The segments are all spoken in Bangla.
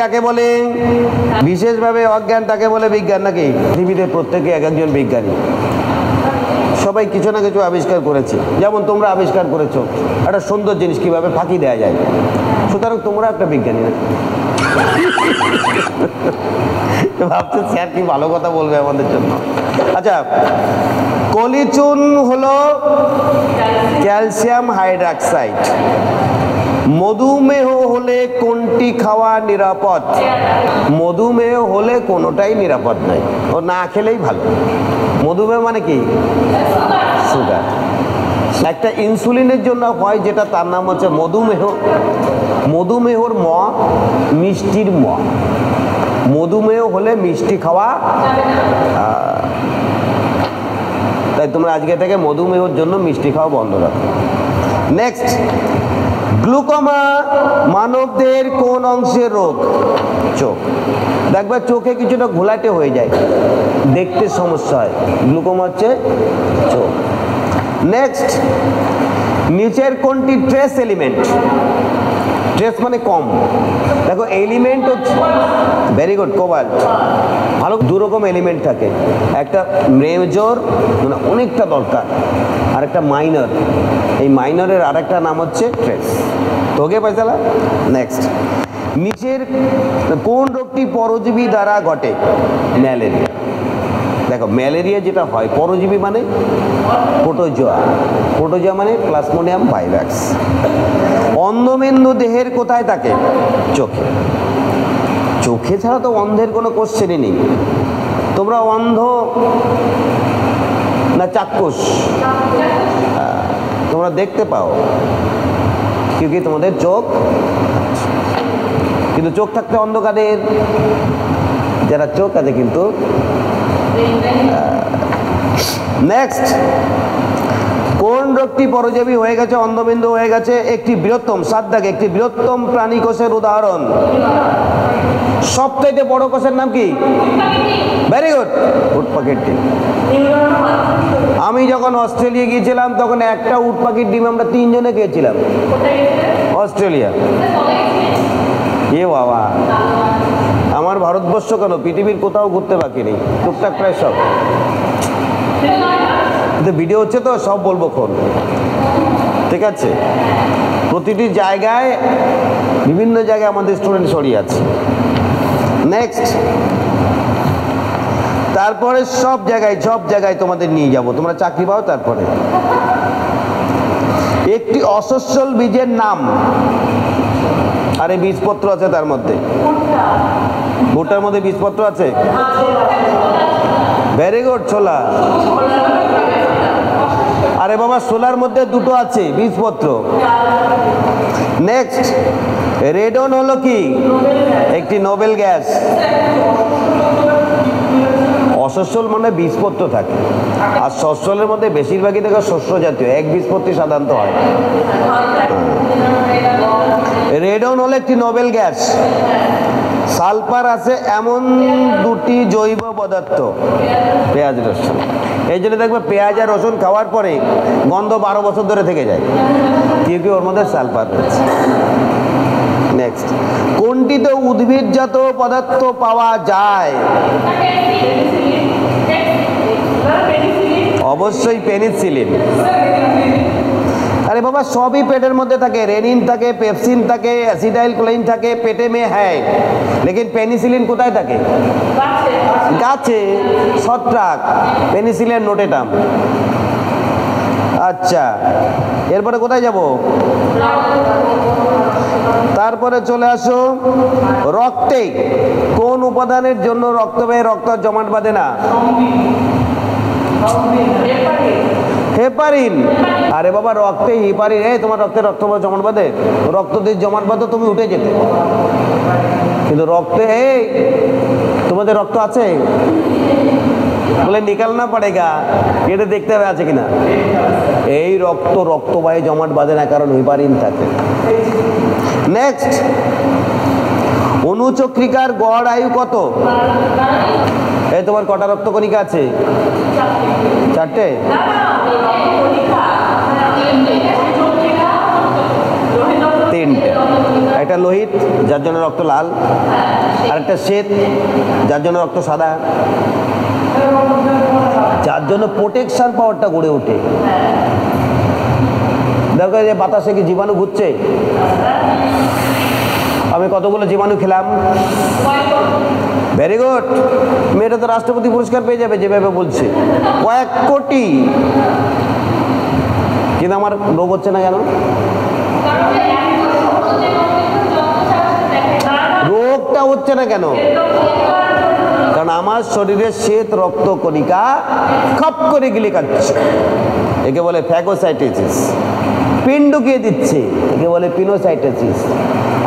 কাকে বলে? বিশেষভাবে অজ্ঞান তাকে বলে বিজ্ঞান নাকি? পৃথিবীতে প্রত্যেকে এক একজন বিজ্ঞানী, সবাই কিছু না কিছু আবিষ্কার করেছে। যেমন তোমরা আবিষ্কার করেছো একটা সুন্দর জিনিস কিভাবে ফাঁকি দেওয়া যায়, সুতরাং তোমরা একটা বিজ্ঞানী না? ভাবছে স্যার কি ভালো কথা বলবে আমাদের জন্য। আচ্ছা, কলিচুন হলো ক্যালসিয়াম হাইড্রক্সাইড। মধুমেহ হলে কোনটি খাওয়া নিরাপদ? মধুমেহ হলে কোনোটাই নিরাপদ নয়, ও না খেলেই ভালো। মধুমেহ মানে কি? সুগার। একটা ইনসুলিনের জন্য হয় যেটা, তার নাম হচ্ছে মধুমেহ। মধুমেহর ম মিষ্টির ম। মধুমেহ হলে মিষ্টি খাওয়া, তাই তোমরা আজকে থেকে মধুমেহর জন্য মিষ্টি খাওয়া বন্ধ রাখো। নেক্সট, গ্লুকোমা মানবদের কোন অংশের রোগ? চোখ। দেখবে চোখে কিছুটা ঘোলাটে হয়ে যায়, দেখতে সমস্যা হয়, গ্লুকোমা হচ্ছে চোখ। নেক্সট, নিচের কোনটি ট্রেস এলিমেন্ট? ট্রেস মানে কম। দেখো এলিমেন্ট হচ্ছে, ভেরি গুড, কোবাল্ট। ভালো, দু রকম এলিমেন্ট থাকে, একটা মেজর মানে অনেকটা দরকার, আর একটা মাইনর। এই মাইনরের আর একটা নাম হচ্ছে ট্রেস। তোকে পয়সালা। নেক্সট, নিচের কোন রোগটি পরজীবী দ্বারা ঘটে? ম্যালেরিয়া। দেখো ম্যালেরিয়া যেটা হয়, পরজীবী মানে প্রোটোজোয়া, প্রোটোজোয়া মানে প্লাজমোডিয়াম ভাইরাস। অন্ধবিন্দু দেহের কোথায় থাকে? চোখে। চোখে ছাড়া তো অন্ধের কোনো কোশ্চেনই নেই। তোমরা অন্ধ না চাক্ষুষ? তোমরা দেখতে পাও, কি তোমাদের চোখ, কিন্তু চোখ থাকতে অন্ধকারের। যারা চোখ আছে কিন্তু। নেক্সট, কোন রোগটি পরজীবী হয়ে গেছে, অন্ধবিন্দু হয়ে গেছে? একটি বৃহত্তম, সাতটাকে একটি বৃহত্তম প্রাণী কোষের উদাহরণ। সবথেকে বড় কোষের নাম কি? ভেরি গুড, উট পাখির ডিম। আমি যখন অস্ট্রেলিয়া গিয়েছিলাম তখন একটা উট পাখির ডিম আমরা 3 জনে খেয়েছিলাম। অস্ট্রেলিয়া। এ বাবা, আমার ভারতবর্ষ কেন, পৃথিবীর কোথাও ঘুরতে বাকি নেই, টুকটাক প্রায় সব। ভিডিও হচ্ছে তো, সব বলবো কোন, ঠিক আছে? প্রতিটি জায়গায়, বিভিন্ন জায়গায় আমাদের স্টুডেন্ট ছড়িয়ে আছে। নেক্সট, তারপরে সব জায়গায় তোমাদের নিয়ে যাব, তোমরা চাকরি পাও। তারপরে একটি অসস্যল বীজের নাম। আরে বীজপত্র আছে তার মধ্যে, ভুট্টার মধ্যে বীজপত্র আছে। ভেরি গুড, ছোলা। আরে বাবা, ছোলার মধ্যে দুটো আছে বীজপত্র। নেক্সট, রেডন হলো কি? একটি নোবেল গ্যাস। অসস্যল মানে বীজপত্র থাকে, আর শস্যলের মধ্যে বেশিরভাগই দেখো শস্য জাতীয়, এক বীজপত্রী সাধারণত হয়। রেডন হলো একটি নোবেল গ্যাস। সালফার আছে এমন দুটি জৈব পদার্থ, পেঁয়াজ রসুন। এই জন্য দেখবে পেঁয়াজ আর রসুন খাওয়ার পরে গন্ধ 12 বছর ধরে থেকে যায়, কি ওর মধ্যে সালফার রয়েছে। নেক্সট, কোনটিতে উদ্ভিদজাত পদার্থ পাওয়া যায়? অবশ্যই পেনিসিলিন। अरे बाबा सभी पेटर मध्य থাকে রেনিন থাকে পেপসিন থাকে অ্যাসিটাইল কোলিন থাকে পেটে में है लेकिन पेनिसिलिन কোথায় থাকে গাছে ছত্রাক পেনিসিলিন নোটেটাম আচ্ছা এরপরে কোথায় যাব তারপরে চলে আসো রক্তে কোন উপাদানের জন্য রক্তবাহে রক্ত জমাট বাঁধে না হেপারিন আরে বাবা রক্তে হেপারিন এই তোমার রক্তে রক্তবাহ জমাট বাঁধে রক্ত দিয়ে জমাট বাঁধে তুমি উঠে যেতে কিন্তু রক্তে এই তোমাদের রক্ত আছে বলে निकालना पड़ेगा এটা দেখতে হবে আছে কিনা এই রক্ত রক্তবাহে জমাট বাঁধে না কারণ হেপারিন থাকে নেক্সট অনুচক্রিকার গড় আয়ু কত এই তোমার কটা রক্তকণিকা আছে চারটে তিনটে একটা লোহিত যার জন্য রক্ত লাল, আর একটা শ্বেত যার জন্য রক্ত সাদা, যার জন্য প্রোটেকশন পাওয়ারটা গড়ে ওঠে। দেখো যে বাতাসে কি জীবাণু ঘুরছে, আমি কতগুলো জীবাণু খেলাম। ভেরি গুড, মেয়েটা তো রাষ্ট্রপতি পুরস্কার পেয়ে যাবে যেভাবে বলছে, কয়েক কোটি। কিন্তু আমার রোগ হচ্ছে না কেন? রোগটা হচ্ছে না কেন? কারণ আমার শরীরে শ্বেত রক্ত কণিকা খপ করে গিলে খাচ্ছে, একে বলে ফ্যাগোসাইটোসিস। পিন ঢুকিয়ে দিচ্ছে, একে বলে পিনোসাইটোসিস।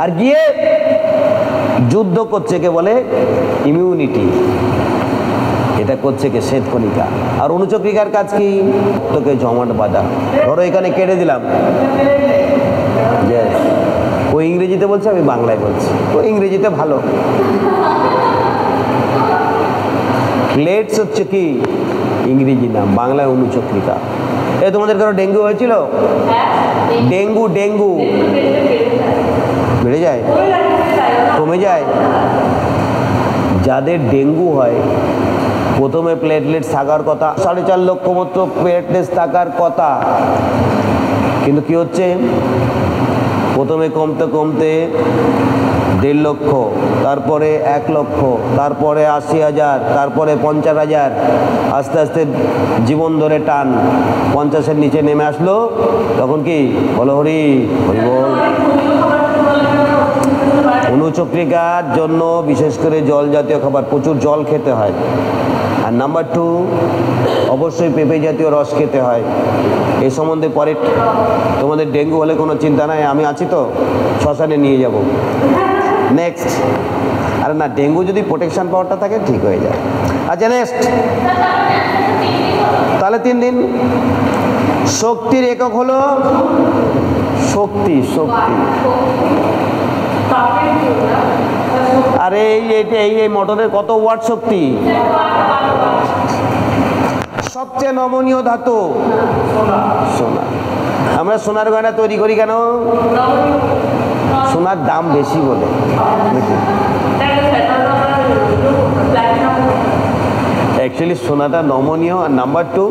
আর গিয়ে যুদ্ধ করছে, একে বলে ইমিউনিটি। এটা করছে কে? শ্বেত কণিকা। আর অনুচক্রিকার কাজ কি? তোকে জমাট বাঁধা। ধরো এখানে কেটে দিলাম, ও ইংরেজিতে বলছে, আমি বাংলায় বলছি, তো ইংরেজিতে ভালো। প্লেটস হচ্ছে কি ইংরেজি নাম, বাংলায় অনুচক্রিকা। তোমাদের কারো ডেঙ্গু হয়েছিল? ডেঙ্গু ডেঙ্গু বেড়ে যায়, কমে যায়? যাদের ডেঙ্গু হয় প্রথমে প্লেটলেটস থাকার কথা, 4.5 লক্ষ মতো প্লেটলেটস থাকার কথা, কিন্তু কি হচ্ছে? প্রথমে কমতে কমতে 1.5 লক্ষ, তারপরে 1 লক্ষ, তারপরে 80,000, তারপরে 50,000, আস্তে আস্তে জীবন ধরে টান 50-এর নিচে নেমে আসলো। তখন কি বলো? হরি হরি বল। অনুচক্রিকার জন্য বিশেষ করে জল জাতীয় খাবার, প্রচুর জল খেতে হয়। আর নাম্বার 2, অবশ্যই পেঁপে জাতীয় রস খেতে হয়। এই সম্বন্ধে পরে তোমাদের ডেঙ্গু হলে কোনো চিন্তা নাই, আমি আছি তো, শ্মশানে নিয়ে যাব। নেক্সট, আরে না, ডেঙ্গু যদি প্রোটেকশন পাওয়ারটা থাকে ঠিক হয়ে যায়। আচ্ছা নেক্সট, তাহলে 3 দিন। শক্তির একক হলো শক্তি। শক্তি আরে এই মোটরের কত ওয়াট শক্তি? সবচেয়ে নমনীয় ধাতু সোনা। আমরা সোনার গয়না তৈরি করি কেন? সোনার দাম বেশি বলে। অ্যাকচুয়ালি সোনাটা নমনীয়। আর নাম্বার 2,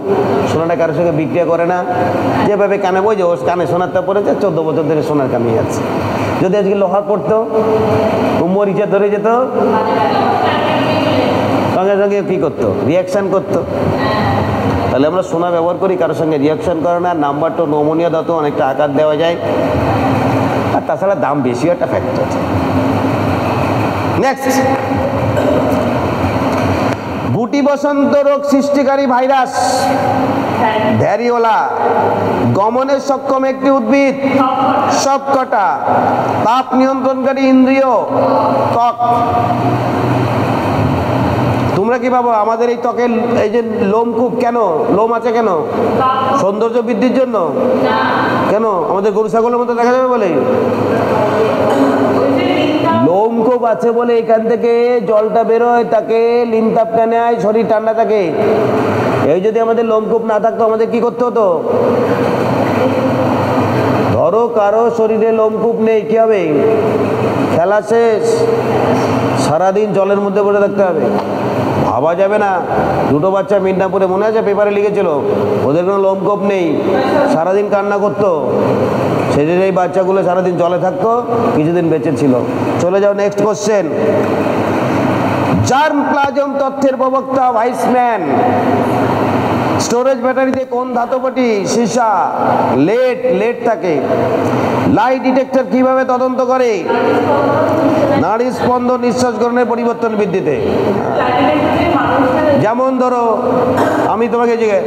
সোনাটা কারোর সঙ্গে বিক্রিয়া করে না। যেভাবে কানে বই যে ওর কানে সোনারটা পড়েছে, 14 বছর ধরে সোনার কানে যাচ্ছে। যদি আজকে লোহা পড়তো, মরিচা ধরে যেত, সঙ্গে সঙ্গে কী করতো? রিয়াকশান করতো। তাহলে আমরা সোনা ব্যবহার করি, কারোর সঙ্গে রিয়াকশান করে না। নাম্বার 2, নমনীয় ধাতু, অনেকটা আকার দেওয়া যায়। আর তাছাড়া দাম বেশিও একটা ফ্যাক্টর আছে। নেক্সট, গুটি বসন্ত রোগ সৃষ্টিকারী ভাইরাস ভ্যারিওলা গমনের সক্ষম একটি উদ্ভিদ। সবকটা। তাপ নিয়ন্ত্রণকারী ইন্দ্রিয় ত্বক। তোমরা কি ভাবো আমাদের এই ত্বকের এই যে লোমকূপ, কেন লোম আছে? কেন? সৌন্দর্য বৃদ্ধির জন্য? কেন? আমাদের গরু ছাগলের মতো দেখা যাবে বলে? লোমকূপ আছে বলে এখান থেকে জলটা বেরোয়, তাকে লিনতাপ টেনে আয়, শরীর ঠান্ডা থাকে। এই যদি আমাদের লোমকূপ না থাকতো, আমাদের কি করতে হতো? ধরো কারো শরীরে লোমকূপ নেই, কি হবে? খেলা শেষ, সারাদিন জলের মধ্যে পড়ে থাকতে হবে। ভাবা যাবে না। 2টো বাচ্চা মিদনাপুরে, মনে আছে পেপারে লিখেছিল, ওদের কোনো লোমকূপ নেই, সারাদিন কান্না করতো। সেদিন এই বাচ্চাগুলো সারাদিন জলে থাকতো, কিছুদিন বেঁচে ছিল। চলে যাও নেক্সট কোশ্চেন। জার্ম প্লাজম তথ্যের প্রবক্তা ভাইসম্যান। স্টোরেজ ব্যাটারিতে কোন ধাতবটি? সীসা। লেড থাকে। লাই ডিটেক্টর কিভাবে তদন্ত করে? নাড়ি স্পন্দন, নিঃশ্বাস গ্রহণের পরিবর্তন বৃদ্ধিতে। যেমন ধরো আমি তোমাকে জিজ্ঞেস,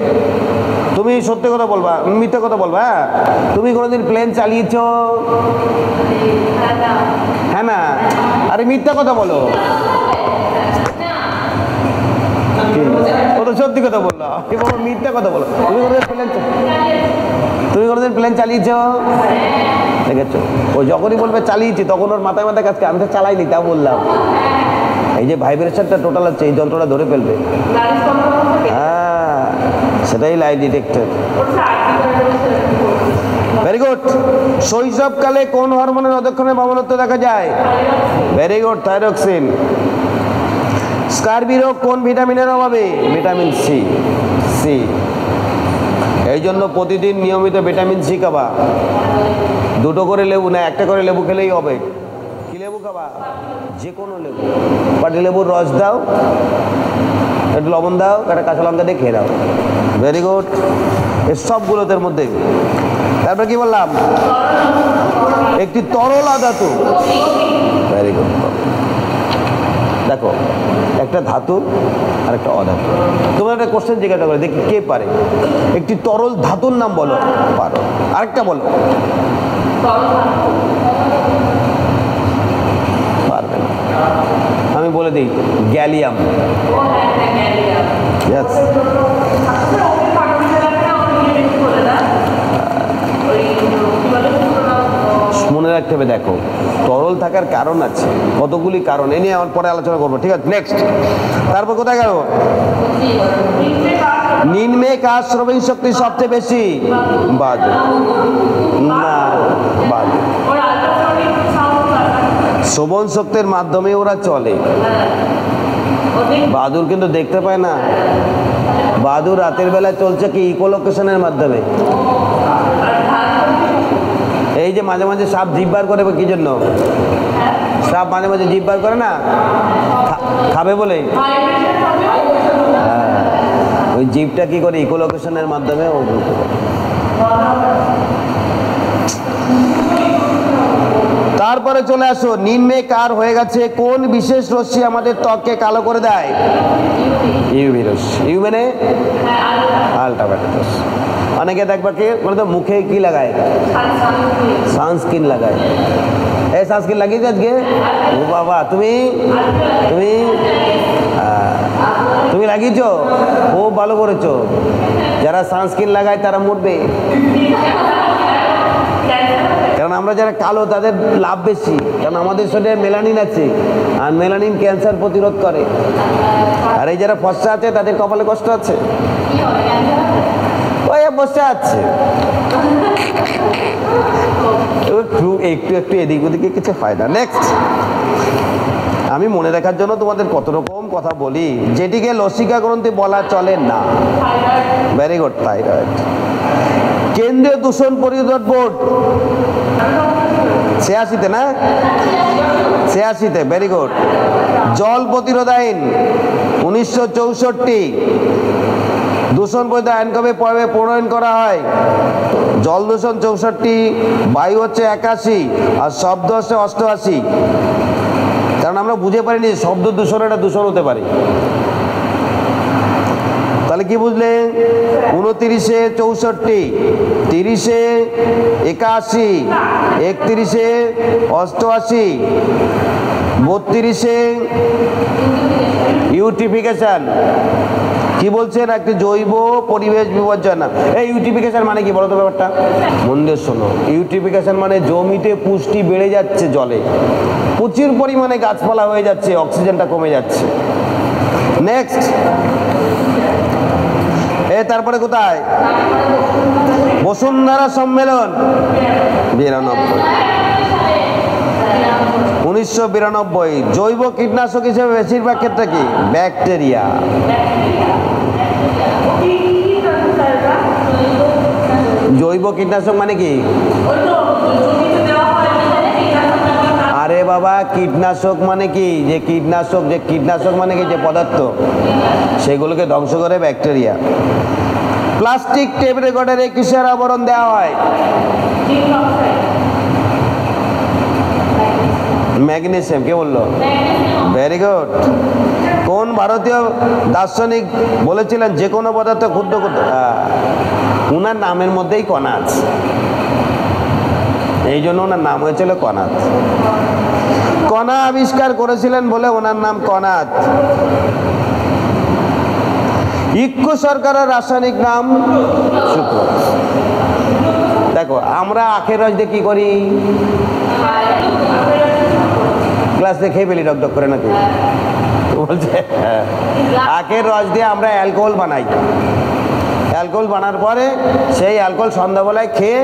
তুমি সত্যি কথা বলবা, মিথ্যে কথা বলবা? হ্যাঁ, তুমি কোনোদিন প্লেন চালিয়েছ? হ্যাঁ না? আরে মিথ্যা কথা বলো। ও তো সত্যি কথা বললো, মিথ্যা কথা বলো। তুমি কোনোদিন প্লেন চালিয়েছ? দেখেছো, ও যখনই বলবে চালিয়েছি, তখন ওর মাথায় মাথায় কাজকে, আমি তো চালাইনি, তা বললাম। এই যে ভাইব্রেশনটা টোটাল হচ্ছে, এই যন্ত্রটা ধরে ফেলবে। হ্যাঁ, সেটাই লাই ডিটেক্টর। Very good. শৈশবকালে কোন হরমোনের অধক্ষণে বামনত্ব দেখা যায়? Very good, thyroxine. স্কার্বি রোগ কোন ভিটামিনের অভাবে? Vitamin C. সি। এই জন্য প্রতিদিন নিয়মিত ভিটামিন সি খাবা। দুটো করে লেবু না, একটা করে লেবু খেলেই হবে। কি লেবু খাবা? যে কোনো লেবু, পাটি লেবুর রস দাও, একটু লবণ দাও, একটা কাঁচা লঙ্কা দিয়ে খেয়ে দাও। Very good. এর সবগুলোদের মধ্যে। তারপর কি বললাম? একটি তরল ধাতু। Very good. দেখো, একটা ধাতু আর একটা অধাতু। তোমরা একটা কোশ্চেন জিজ্ঞাসা করে দেখি কে পারে। একটি তরল ধাতুর নাম বলো। পারো। আরেকটা বলো। পারবে না। আমি বলে দিই, গ্যালিয়াম। Yes. মনে রাখতে হবে, দেখো তরল থাকার কারণ আছে, কতগুলি কারণ, এ নিয়ে আমার পরে আলোচনা করবো, ঠিক আছে? নেক্সট। তারপর কোথায় গেল? নিম্নে কার শ্রবণ শক্তি সবচেয়ে বেশি? বাদুর। না, বাদুর। শ্রবণ শক্তির মাধ্যমে ওরা চলে। বাদুর কিন্তু দেখতে পায় না। বাদুর রাতের বেলা চলছে কি? ইকোলোকেশনের মাধ্যমে। এই যে মাঝে মাঝে সাপ জিভ বার করে, কি জন্য? সাপ মাঝে মাঝে জিভ বার করে না, খাবে বলে। ওই জিভটা কি করে? ইকোলোকেশনের মাধ্যমে ও বলতে পারে। তারপরে চলে আসো, নিম্নে কার হয়ে গেছে কোন বিশেষ রশ্মি আমাদের ত্বককে কালো করে দেয়? UV Rashmi. ইউ মানে আলট্রাভায়োলেট রশ্মি। অনেকে দেখবা কি মানে তো মুখে কি লাগায়? সানস্ক্রিন লাগায়। এই সানস্ক্রিন লাগিয়েছো আজকে? ও বাবা, তুমি তুমি তুমি লাগিয়েছো? ও ভালো করেছো। যারা সানস্ক্রিন লাগায় তারা মরবে, কারণ আমরা যারা কালো তাদের লাভ বেশি, কারণ আমাদের শরীরে মেলানিন আছে, আর মেলানিন ক্যান্সার প্রতিরোধ করে। আর এই যারা ফর্সা আছে তাদের কপালে কষ্ট আছে, ওই বসে আছে একটু একটু এদিক ওদিকে কিছু ফায়দা। নেক্সট, আমি মনে রাখার জন্য তোমাদের কত রকম কথা বলি, যেটিকে লসিকা গ্রন্থি বলা চলে না। Very good, thyroid. কেন্দ্রীয় দূষণ পরিরোধ বোর্ড 86-তে না? 86-তে। Very good. জল প্রতিরোধ আইন 1964। দূষণ প্রতিরোধ আইন কবে প্রণয়ন করা হয়? জল দূষণ 64, বায়ু হচ্ছে 81, আর শব্দ হচ্ছে 88। কারণ আমরা বুঝে পারিনি শব্দ দূষণ একটা দূষণ হতে পারে। তাহলে কি বুঝলে? 29-এ 64, 30-এ 81, 31-এ 88, 32-এ ইউটিফিকেশন। কি বলছেন? একটি জৈব পরিবেশ বিপর্যয় না। এই ইউটিফিকেশন মানে কি বলো তো ব্যাপারটা? মন দিয়ে শোনো। ইউটিফিকেশন মানে জমিতে পুষ্টি বেড়ে যাচ্ছে, জলে প্রচুর পরিমাণে গাছপালা হয়ে যাচ্ছে, অক্সিজেনটা কমে যাচ্ছে। নেক্সট, তারপরে কোথায়? বসুন্ধরা সম্মেলন 1992। জৈব কীটনাশক হিসেবে বেশিরভাগ ক্ষেত্রে কি? ব্যাকটেরিয়া। জৈব কীটনাশক মানে কি? আরে বাবা, কীটনাশক মানে কি? যে কীটনাশক মানে কি? যে পদার্থ সেগুলোকে ধ্বংস করে ব্যাকটেরিয়া। প্লাস্টিক টেপ রেকর্ডারে কিসের আবরণ দেওয়া হয়? ম্যাগনেসিয়াম। কে বললো? Very good. কোন ভারতীয় দার্শনিক বলেছিলেন যে কোনো পদার্থ ক্ষুদ্র ক্ষুদ্র? উনার নামের মধ্যেই কণা আছে, এই জন্য ওনার নাম হয়েছিল কণাদ। কণা আবিষ্কার করেছিলেন বলে ওনার নাম কণাদ। ইক্কু সরকারের রাসায়নিক নাম সুক্রোজ। দেখো, আমরা আখের রস দিয়ে কি করি? গ্লাস দিয়ে খেয়ে ফেলি ডক করে, নাকি বলছে? আখের রস দিয়ে আমরা অ্যালকোহল বানাই। অ্যালকোহল বানার পরে সেই অ্যালকোহল সন্ধ্যাবেলায় খেয়ে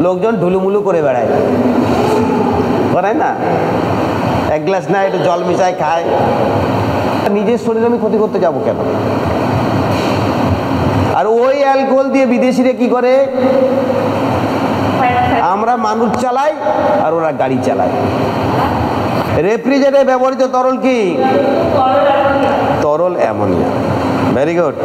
লোকজন ঢুলুমুলু করে বেড়ায়, করায় না? এক গ্লাস না একটু জল মিশায় খায়। নিজের শরীরে আমি ক্ষতি করতে যাব কেন? আর ওই অ্যালকোহল দিয়ে বিদেশিরা কি করে? আমরা মানুষ চালাই আর ওরা গাড়ি চালায়। রেফ্রিজারেটরে ব্যবহৃত তরল কি? তরল অ্যামোনিয়া। Very good.